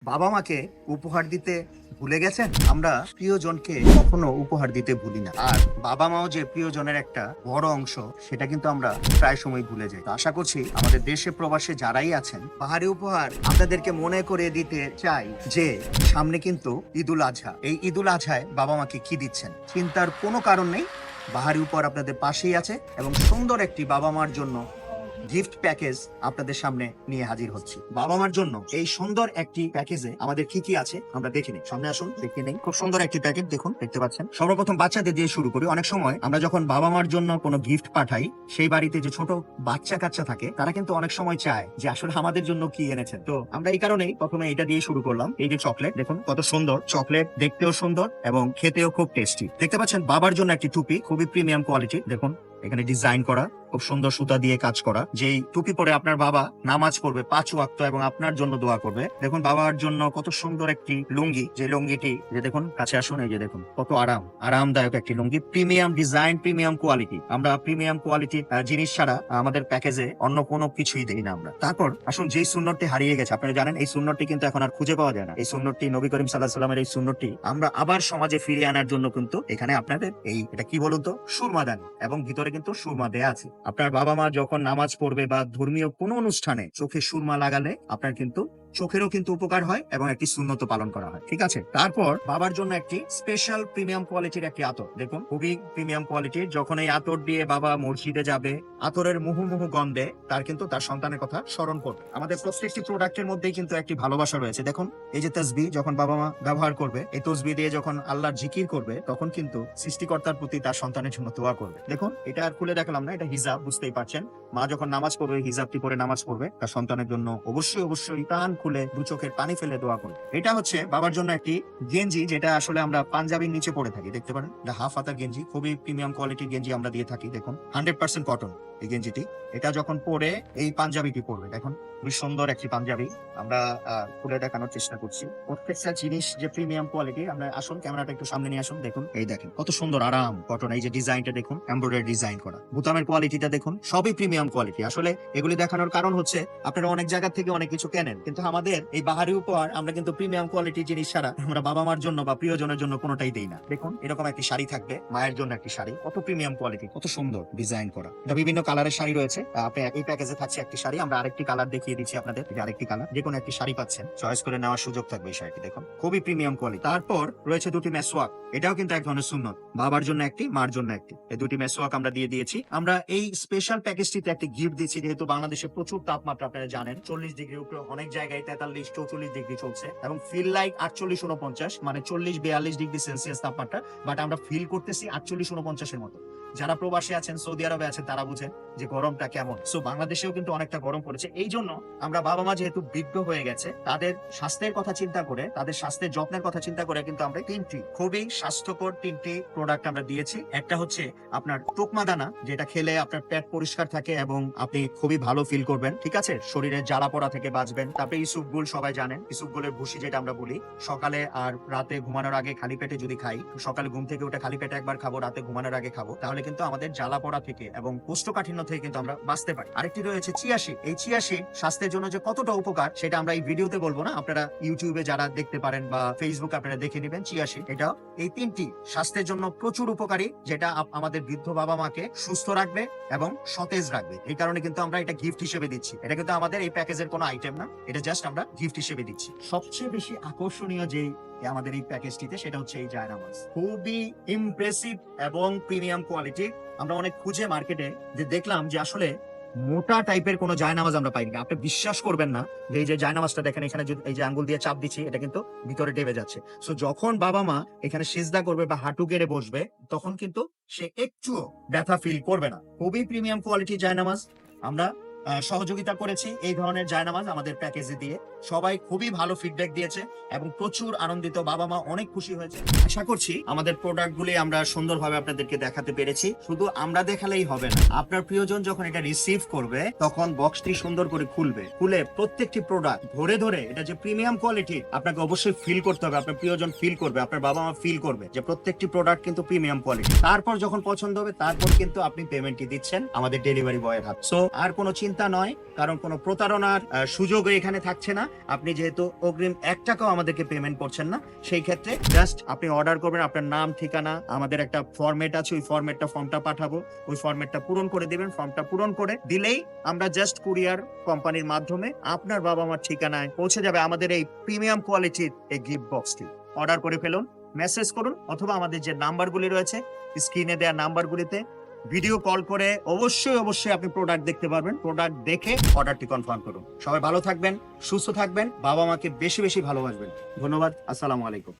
বাবা মাকে উপহার দিতে ভুলে গেছেন? আমরা প্রিয়জনকে কখনো উপহার দিতে ভুলি না, আর বাবা মাও যে প্রিয়জনের একটা বড় অংশ সেটা কিন্তু আমরা প্রায় সময় ভুলে যাই। তো আশা করছি আমাদের দেশে প্রবাসে যারাই আছেন, বাহারি উপহার আপনাদেরকে মনে করে দিতে চাই যে সামনে কিন্তু ঈদুল আজহা। এই ঈদুল আজহায় বাবা মাকে কি দিচ্ছেন চিন্তার কোনো কারণ নেই। বাহারি উপহার আপনাদের পাশেই আছে এবং সুন্দর একটি বাবা মার জন্য গিফট প্যাকেজ আপনাদের সামনে নিয়ে হাজির হচ্ছি। বাবা মার জন্য এই সুন্দর একটি প্যাকেজে আমাদের কি কি আছে আমরা দেখে নিই। সামনে আসুন, দেখে নেই। খুব সুন্দর একটি প্যাকেজ, দেখুন, দেখতে পাচ্ছেন। সর্বপ্রথম বাচ্চাদের দিয়ে শুরু করি। অনেক সময় আমরা যখন বাবা মার জন্য কোনো গিফট পাঠাই, সেই বাড়িতে যে ছোট বাচ্চা কাচ্চা থাকে তারা কিন্তু অনেক সময় চায় যে আসলে আমাদের জন্য কি এনেছেন। তো আমরা এই কারণেই প্রথমে এটা দিয়ে শুরু করলাম। এই যে চকলেট, দেখুন কত সুন্দর চকলেট, দেখতেও সুন্দর এবং খেতেও খুব টেস্টি। দেখতে পাচ্ছেন বাবার জন্য একটি টুপি, খুবই প্রিমিয়াম কোয়ালিটি। দেখুন এখানে ডিজাইন করা, খুব সুন্দর সুতা দিয়ে কাজ করা। যেই টুপি পরে আপনার বাবা নামাজ পড়বে 5 ওয়াক্ত এবং আপনার জন্য দোয়া করবে। দেখুন বাবার জন্য কত সুন্দর একটি লুঙ্গি, যে লুঙ্গিটি, যে দেখুন কাছে আসুন, এই যে দেখুন কত আরামদায়ক একটি লুঙ্গি, প্রিমিয়াম ডিজাইন, প্রিমিয়াম কোয়ালিটি। আমরা প্রিমিয়াম কোয়ালিটির জিনিস ছাড়া আমাদের প্যাকেজে অন্য কোনো কিছুই দেই না আমরা। তারপর আসুন, যেই সুন্নতটি হারিয়ে গেছে, আপনারা জানেন এই সুন্নতটি কিন্তু এখন আর খুঁজে পাওয়া যায় না। এই সুন্নতটি, নবী করিম সাল্লাল্লাহু আলাইহি ওয়াসাল্লামের এই সুন্নতটি আমরা আবার সমাজে ফিরিয়ে আনার জন্য কিন্তু এখানে আপনাদের এটা কি বলুন তো, সুরমাদানি, এবং ভিতরে কিন্তু সুরমা দেয়া আছে। আপনার বাবা মা যখন নামাজ পড়বে বা ধর্মীয় কোনো অনুষ্ঠানে চোখে সুরমা লাগালে আপনার কিন্তু চোখেরও কিন্তু উপকার হয় এবং একটি সুন্নত পালন করা হয়। ঠিক আছে। তারপর বাবার জন্য একটি স্পেশাল প্রিমিয়াম কোয়ালিটির একটি আতর, দেখুন খুবই প্রিমিয়াম কোয়ালিটির। যখন এই আতর দিয়ে বাবা মসজিদে যাবে, আতরের মুহুর্মুহু গন্ধে তার কিন্তু তার সন্তানের কথা স্মরণ করবে। আমাদের প্রত্যেকটি প্রোডাক্টের মধ্যেই কিন্তু একটি ভালোবাসা রয়েছে। দেখুন এই যে তসবিহ, যখন বাবা মা ব্যবহার করবে, এই তসবিহ দিয়ে যখন আল্লাহর জিকির করবে, তখন কিন্তু সৃষ্টিকর্তার প্রতি তার সন্তানের জন্য দোয়া করবে। দেখুন এটা আর খুলে দেখালাম না, এটা হিজাব, বুঝতেই পারছেন। মা যখন নামাজ পড়বে, হিজাবটি পরে নামাজ পড়বে, তার সন্তানের জন্য অবশ্যই প্রাণ খুলে দু চোখের পানি ফেলে দোয়া করবে। এটা হচ্ছে বাবার জন্য একটি গেঞ্জি, যেটা আসলে আমরা পাঞ্জাবির নিচে পরে থাকি, দেখতে পারেন। এটা হাফ হাতার গেঞ্জি, খুবই প্রিমিয়াম কোয়ালিটির গেঞ্জি আমরা দিয়ে থাকি। দেখুন 100% কটন এই গেঞ্জিটি। এটা যখন পরে এই পাঞ্জাবিটি পরবে, দেখুন খুবই সুন্দর একটি পাঞ্জাবি। আমরা খুলে দেখানোর চেষ্টা করছি। প্রত্যেকটা জিনিস যে প্রিমিয়াম কোয়ালিটি। আমরা আসুন, ক্যামেরাটা একটু সামনে নিয়ে আসুন। দেখুন এই দেখেন কত সুন্দর আরাম কটন। এই যে ডিজাইনটা দেখুন, এমব্রয়ডারি ডিজাইন করা, বোতামের কোয়ালিটিটা দেখুন, সবই প্রিমিয়াম কোয়ালিটি। আসলে এগুলি দেখানোর কারণ হচ্ছে আপনারা অনেক জায়গা থেকে অনেক কিছু কেনেন, কিন্তু আমাদের এই বাহারি উপহার আমরা কিন্তু প্রিমিয়াম কোয়ালিটির জিনিস ছাড়া আমরা বাবা মার জন্য বা প্রিয়জনের জন্য কোনোটাই দেই না। দেখুন এরকম একটি শাড়ি থাকবে, মায়ের জন্য একটি শাড়ি, কত প্রিমিয়াম কোয়ালিটি, কত সুন্দর ডিজাইন করা। এটা বিভিন্ন কালারের শাড়ি রয়েছে। আপনি এই প্যাকেজে থাকছে একটি শাড়ি, আমরা আরেকটি কালার দেখিয়ে দিচ্ছি আপনাদের। এটা আরেকটি কালার, যে কোনো একটি শাড়ি পাচ্ছেন, চয়েস করে নেওয়ার সুযোগ থাকবে এই শাড়িটি। দেখুন খুবই প্রিমিয়াম কোয়ালিটি। তারপর রয়েছে দুটি মেসওয়াক, এটাও কিন্তু এক ধরনের সুন্নত, বাবার জন্য একটি, মার জন্য একটি। এই দুটি মেসওয়াক আমরা দিয়ে দিয়েছি। আমরা এই স্পেশাল প্যাকেজটিতে একটি গিফট দিচ্ছি, যেহেতু বাংলাদেশে প্রচুর তাপমাত্রা, আপনারা জানেন 40 ডিগ্রির উপরে, অনেক জায়গায় 43, 44 ডিগ্রি চলছে এবং ফিল লাইক 48, 49, মানে 40, 42 ডিগ্রি সেলসিয়াস তাপমাত্রা, বাট আমরা ফিল করতেছি 48, 49 এর মতো। যারা প্রবাসী আছেন, সৌদি আরবে আছেন, তারা বুঝেন যে গরমটা কেমন। সো বাংলাদেশেও কিন্তু অনেকটা গরম পড়েছে। এই জন্য আমরা বাবা মা যেহেতু বৃদ্ধ হয়ে গেছে, তাদের স্বাস্থ্যের কথা চিন্তা করে, তাদের স্বাস্থ্যের যত্নের কথা চিন্তা করে কিন্তু আমরা তিনটি খুবই স্বাস্থ্যকর প্রোডাক্ট আমরা দিয়েছি। একটা হচ্ছে আপনার তোকমা দানা, যেটা খেলে আপনার পেট পরিষ্কার থাকে এবং আপনি খুবই ভালো ফিল করবেন। ঠিক আছে, শরীরের জ্বালা পোড়া থেকে বাঁচবেন। তারপরে ইসুপগুল, সবাই জানেন ইসুপগুলের ভুসি, যেটা আমরা বলি সকালে আর রাতে ঘুমানোর আগে খালি পেটে যদি খাই, সকালে ঘুম থেকে উঠে খালি পেটে একবার খাবো, রাতে ঘুমানোর আগে খাবো, তাহলে কিন্তু আমাদের জ্বালা পোড়া থেকে এবং কোষ্ঠকাঠিন্য থেকে কিন্তু আমরা বাঁচতে পারি। আরেকটি রয়েছে চিয়াশিড। এই চিয়াশিড স্বাস্থ্যের জন্য যে কতটা উপকার সেটা আমরা এই ভিডিওতে বলবো না, আপনারা ইউটিউবে যারা দেখতে পারেন বা ফেসবুকে আপনারা দেখে নেবেন। চিয়াশিড, এটা এই তিনটি স্বাস্থ্যের জন্য প্রচুর উপকারী, যেটা আমাদের বৃদ্ধ বাবা মাকে সুস্থ রাখবে এবং সতেজ রাখবে। এই কারণে কিন্তু আমরা এটা গিফট হিসেবে দিচ্ছি। এটা কিন্তু আমাদের এই প্যাকেজের কোনো আইটেম না, এটা জাস্ট আমরা গিফট হিসেবে দিচ্ছি। সবচেয়ে বেশি আকর্ষণীয় যে আমাদের এই প্যাকেজটিতে, সেটা হচ্ছে এই জায়নামাজ, খুবই ইমপ্রেসিভ এবং প্রিমিয়াম কোয়ালিটি। আমরা অনেক খুঁজে মার্কেটে যে দেখলাম যে আসলে মোটা টাইপের কোনো জায়নামাজ আমরা পাইনি। আপনি বিশ্বাস করবেন না যে এই যে জায়নামাজটা দেখেন, এখানে এই যে আঙ্গুল দিয়ে চাপ দিচ্ছি, এটা কিন্তু ভিতরে ডেবে যাচ্ছে। সো যখন বাবা মা এখানে সিজদা করবে বা হাঁটু গেড়ে বসবে, তখন কিন্তু সে একটুও ব্যথা ফিল করবে না। খুবই প্রিমিয়াম কোয়ালিটি জায়নামাজ। আমরা সহযোগিতা করেছি এই ধরনের জায়নামাজ আমাদের প্যাকেজে দিয়ে, সবাই খুবই ভালো ফিডব্যাক দিয়েছে এবং প্রচুর আনন্দিত, বাবা মা অনেক খুশি হয়েছে। আশা করছি আমাদের প্রোডাক্টগুলি আমরা সুন্দরভাবে আপনাদেরকে দেখাতে পেরেছি। শুধু আমরা দেখালেই হবে না, আপনার প্রিয়জন যখন এটা রিসিভ করবে, তখন বক্সটি সুন্দর করে খুলে প্রত্যেকটি প্রোডাক্ট ধরে ধরে এটা যে প্রিমিয়াম কোয়ালিটি, আপনাকে অবশ্যই ফিল করতে হবে, আপনার প্রিয়জন ফিল করবে, আপনার বাবা মা ফিল করবে যে প্রত্যেকটি প্রোডাক্ট কিন্তু প্রিমিয়াম কোয়ালিটি। তারপর যখন পছন্দ হবে, তারপর কিন্তু আপনি পেমেন্টটি দিচ্ছেন আমাদের ডেলিভারি বয়ের হাতে। সো আর কোনো চিন্তা চিন্তা নয়, কারণ কোনো প্রতারণার সুযোগও এখানে থাকছে না। আপনি যেহেতু অগ্রিম 1 টাকাও আমাদেরকে পেমেন্ট করছেন না, সেই ক্ষেত্রে জাস্ট আপনি অর্ডার করবেন, আপনার নাম, ঠিকানা, আমাদের একটা ফরম্যাট আছে, ওই ফর্মটা পাঠাবো, ওই ফরম্যাটটা পূরণ করে দিবেন। ফর্মটা পূরণ করে দিলেই আমরা জাস্ট কুরিয়ার কোম্পানির মাধ্যমে আপনার বাবা মার ঠিকানায় পৌঁছে যাবে আমাদের এই প্রিমিয়াম কোয়ালিটির এই গিফট বক্সটি। অর্ডার করে ফেলুন, মেসেজ করুন, অথবা আমাদের যে নাম্বারগুলি রয়েছে স্ক্রিনে দেওয়া নাম্বারগুলিতে ভিডিও কল করে অবশ্যই আপনি প্রোডাক্ট দেখতে পারবেন। প্রোডাক্ট দেখে অর্ডারটি কনফার্ম করুন। সবাই ভালো থাকবেন, সুস্থ থাকবেন, বাবা মাকে বেশি বেশি ভালোবাসবেন। ধন্যবাদ, আসসালামু আলাইকুম।